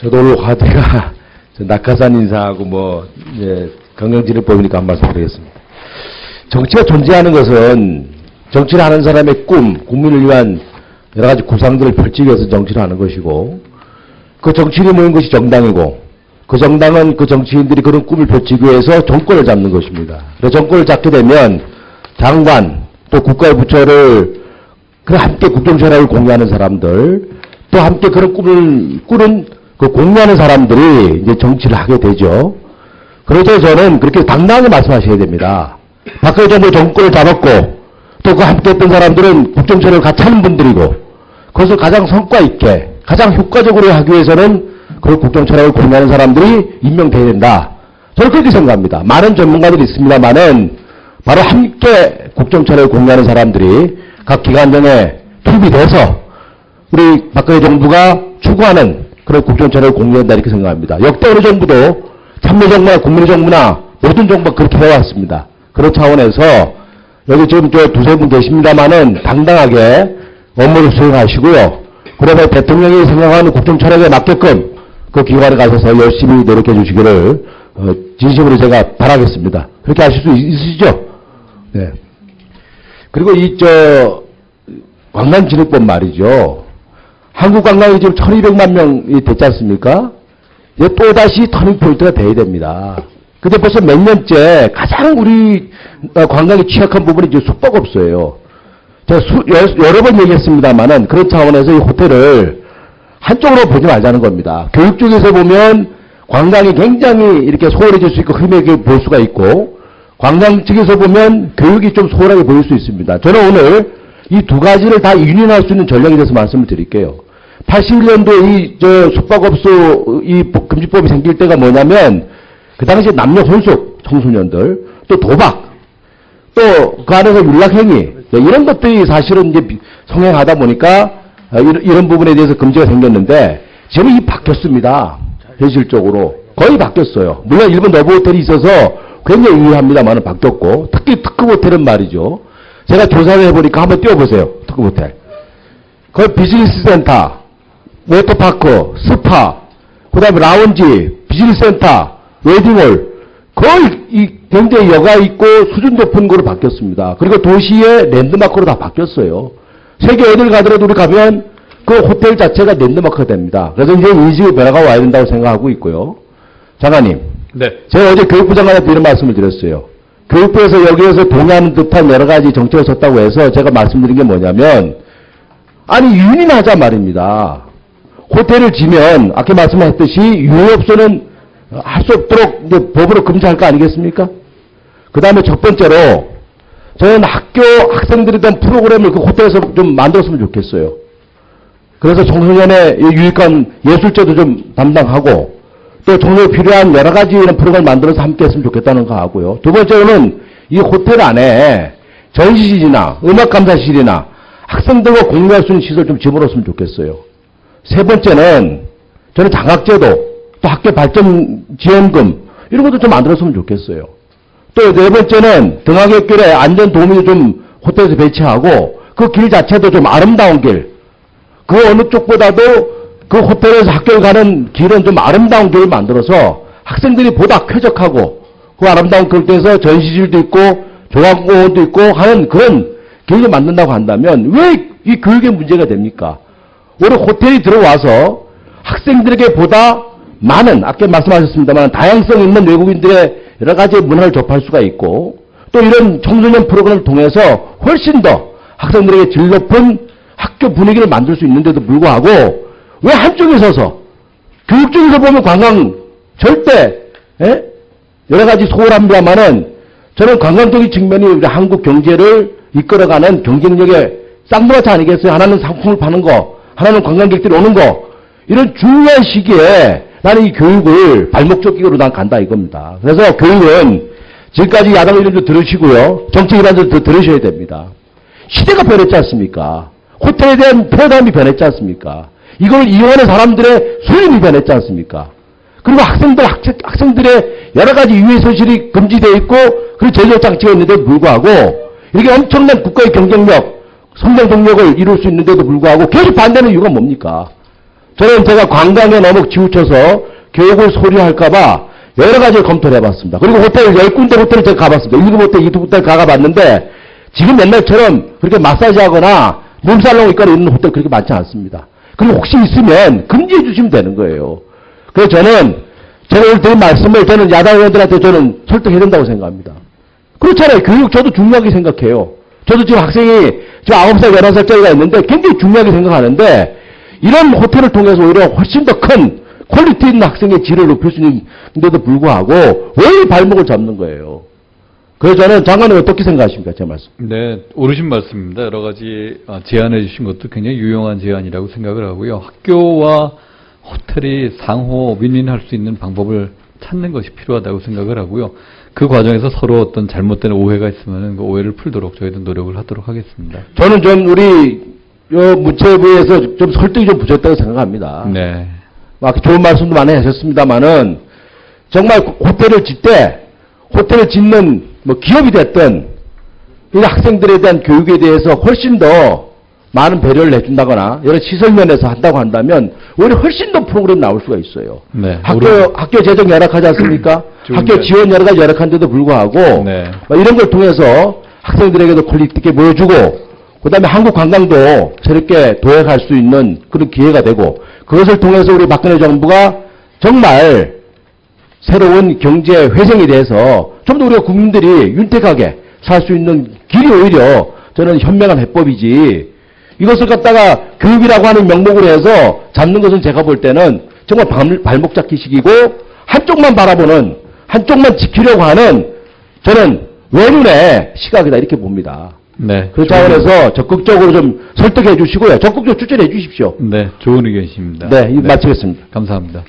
저도 오늘 화제가 낙하산 인사하고 건강진흥법이니까 한 말씀 드리겠습니다. 정치가 존재하는 것은 정치를 하는 사람의 국민을 위한 여러 가지 구상들을 펼치기 위해서 정치를 하는 것이고, 그 정치인이 모인 것이 정당이고, 그 정당은 그 정치인들이 그런 꿈을 펼치기 위해서 정권을 잡는 것입니다. 그래서 정권을 잡게 되면 장관, 또 국가의 부처를 함께 국정철학을 공유하는 사람들, 또 함께 그런 꿈을 꾸는 그 공유하는 사람들이 이제 정치를 하게 되죠. 그래서 저는 그렇게 당당하게 말씀하셔야 됩니다. 박근혜 정부 정권을 잡았고, 또 그 함께 했던 사람들은 국정철학을 같이 하는 분들이고, 그것을 가장 성과 있게, 가장 효과적으로 하기 위해서는 그 국정철학을 공유하는 사람들이 임명돼야 된다. 저는 그렇게 생각합니다. 많은 전문가들이 있습니다만은, 바로 함께 국정철학을 공유하는 사람들이 각 기관장에 투입이 돼서 우리 박근혜 정부가 추구하는 그런 국정철학을 공유한다 이렇게 생각합니다. 역대 어느 정부도 참여정부나 국민정부나 모든 정부가 그렇게 해왔습니다. 그런 차원에서 여기 지금 두세 분 계십니다만은 당당하게 업무를 수행하시고요. 그러면 대통령이 생각하는 국정철학에 맞게끔 그 기관에 가셔서 열심히 노력해 주시기를 진심으로 제가 바라겠습니다. 그렇게 하실 수 있으시죠? 네. 그리고 관광진흥법 말이죠. 한국 관광이 지금 1200만 명이 됐지 않습니까? 이제 또다시 터닝포인트가 돼야 됩니다. 근데 벌써 몇 년째 가장 우리 관광이 취약한 부분이 이제 숙박업소예요. 제가 여러 번 얘기했습니다만은 그런 차원에서 이 호텔을 한쪽으로 보지 말자는 겁니다. 교육 쪽에서 보면 관광이 굉장히 이렇게 소홀해질 수 있고 흠하게 볼 수가 있고, 관광 측에서 보면 교육이 좀 소홀하게 보일 수 있습니다. 저는 오늘 이 두 가지를 다 윤인할 수 있는 전략에 대해서 말씀을 드릴게요. 81년도에 숙박업소 금지법이 생길 때가 뭐냐면, 그 당시에 남녀 혼숙 청소년들, 또 도박, 또 그 안에서 윤락행위, 이런 것들이 사실은 이제 성행하다 보니까 이런 부분에 대해서 금지가 생겼는데, 지금 이 바뀌었습니다. 현실적으로. 거의 바뀌었어요. 물론 일본 내부 호텔이 있어서 굉장히 유의합니다만은 바뀌었고, 특히 특급 호텔은 말이죠. 제가 조사를 해보니까 한번 띄워보세요. 특급 호텔. 거의 비즈니스 센터, 워터파크, 스파, 그 다음에 라운지, 비즈니스 센터, 웨딩홀, 거의 굉장히 여가 있고 수준 높은 거로 바뀌었습니다. 그리고 도시의 랜드마크로 다 바뀌었어요. 세계 어딜 가더라도 우리 가면 그 호텔 자체가 랜드마크가 됩니다. 그래서 이제 인식의 변화가 와야 된다고 생각하고 있고요. 장관님. 네. 제가 어제 교육부 장관한테 이런 말씀을 드렸어요. 교육부에서 여기에서 동의하는 듯한 여러 가지 정책을 썼다고 해서 제가 말씀드린 게 뭐냐면, 아니, 윤인하자 말입니다. 호텔을 지면, 아까 말씀하셨듯이 유흥업소는 할 수 없도록 이제 법으로 금지할 거 아니겠습니까? 그 다음에 첫 번째로, 저는 학생들에 대한 프로그램을 그 호텔에서 좀 만들었으면 좋겠어요. 그래서 청소년의 유익한 예술제도 좀 담당하고, 또 청소년에 필요한 여러 가지 이런 프로그램을 만들어서 함께 했으면 좋겠다는 거 하고요. 두 번째로는 이 호텔 안에 전시실이나 음악감사실이나 학생들과 공유할 수 있는 시설 좀 집어넣었으면 좋겠어요. 세 번째는 저는 장학제도, 또 학교 발전 지원금, 이런 것도 좀 만들었으면 좋겠어요. 또 네 번째는 등하굣길에 안전 도움이 좀 호텔에서 배치하고, 그 길 자체도 좀 아름다운 길, 그 어느 쪽보다도 그 호텔에서 학교를 가는 길은 좀 아름다운 길을 만들어서 학생들이 보다 쾌적하고, 그 아름다운 길에서 전시실도 있고 조각공원도 있고 하는 그런 길을 만든다고 한다면 왜 이 교육의 문제가 됩니까? 오히려 호텔이 들어와서 학생들에게 보다 많은, 아까 말씀하셨습니다만 다양성 있는 외국인들의 여러 가지 문화를 접할 수가 있고, 또 이런 청소년 프로그램을 통해서 훨씬 더 학생들에게 질 높은 학교 분위기를 만들 수 있는데도 불구하고 왜 한쪽에 서서, 교육 쪽에서 보면 관광 절대 여러 가지 소홀합니다만은 저는 관광적인 측면이 우리 한국 경제를 이끌어가는 경쟁력의 쌍두마차 아니겠어요? 하나는 상품을 파는 거, 하나는 관광객들이 오는 거, 이런 중요한 시기에 나는 이 교육을 발목적기로 난 간다 이겁니다. 그래서 교육은 지금까지 야당 의원도 들으시고요, 정책 일환들도 들으셔야 됩니다. 시대가 변했지 않습니까? 호텔에 대한 패러다임이 변했지 않습니까? 이걸 이용하는 사람들의 수준이 변했지 않습니까? 그리고 학생들의 여러 가지 유해소실이 금지되어 있고, 그리고 제조장치가 있는데도 불구하고, 이렇게 엄청난 국가의 경쟁력, 성장 동력을 이룰 수 있는데도 불구하고 계속 반대하는 이유가 뭡니까? 저는 제가 관광에 너무 치우쳐서 교육을 소리할까봐 여러 가지를 검토를 해봤습니다. 그리고 호텔 10군데 호텔을 제가 가봤습니다. 1급 호텔, 2급 호텔 가봤는데 지금 옛날처럼 그렇게 마사지하거나 몸살롱 있거나 있는 호텔 그렇게 많지 않습니다. 그리고 혹시 있으면 금지해 주시면 되는 거예요. 그래서 저는 제가 오늘 드린 말씀을 저는 야당 의원들한테 저는 설득해야 된다고 생각합니다. 그렇잖아요. 교육 저도 중요하게 생각해요. 저도 지금 학생이 지금 9살, 11살짜리가 있는데 굉장히 중요하게 생각하는데 이런 호텔을 통해서 오히려 훨씬 더 큰 퀄리티 있는 학생의 질을 높일 수 있는데도 불구하고 왜 발목을 잡는 거예요? 그래서 저는 장관님 어떻게 생각하십니까? 제 말씀. 네, 옳으신 말씀입니다. 여러 가지 제안해 주신 것도 굉장히 유용한 제안이라고 생각을 하고요. 학교와 호텔이 상호 윈윈할 수 있는 방법을 찾는 것이 필요하다고 생각을 하고요. 그 과정에서 서로 어떤 잘못된 오해가 있으면 그 오해를 풀도록 저희도 노력을 하도록 하겠습니다. 저는 좀 우리 문체부에서 좀 설득이 좀 부족했다고 생각합니다. 네. 막 좋은 말씀도 많이 하셨습니다만은 정말 호텔을 짓는 뭐 기업이 됐든 이 학생들에 대한 교육에 대해서 훨씬 더 많은 배려를 해준다거나 여러 시설 면에서 한다고 한다면 오히려 훨씬 더 프로그램 나올 수가 있어요. 네. 학교 재정 열악하지 않습니까? 학교 지원 여러 가지 열악한데도 불구하고 네. 이런 걸 통해서 학생들에게도 퀄리티 있게 보여주고 그다음에 한국 관광도 새롭게 도약할 수 있는 그런 기회가 되고 그것을 통해서 우리 박근혜 정부가 정말 새로운 경제 회생에 대해서 좀 더 우리가 국민들이 윤택하게 살 수 있는 길이 오히려 저는 현명한 해법이지 이것을 갖다가 교육이라고 하는 명목으로 해서 잡는 것은 제가 볼 때는 정말 발목 잡기식이고 한쪽만 바라보는 한쪽만 지키려고 하는 저는 외눈의 시각이다 이렇게 봅니다. 네. 그 차원에서 적극적으로 좀 설득해 주시고요. 적극적으로 추천해 주십시오. 네, 좋은 의견이십니다. 네, 마치겠습니다. 감사합니다.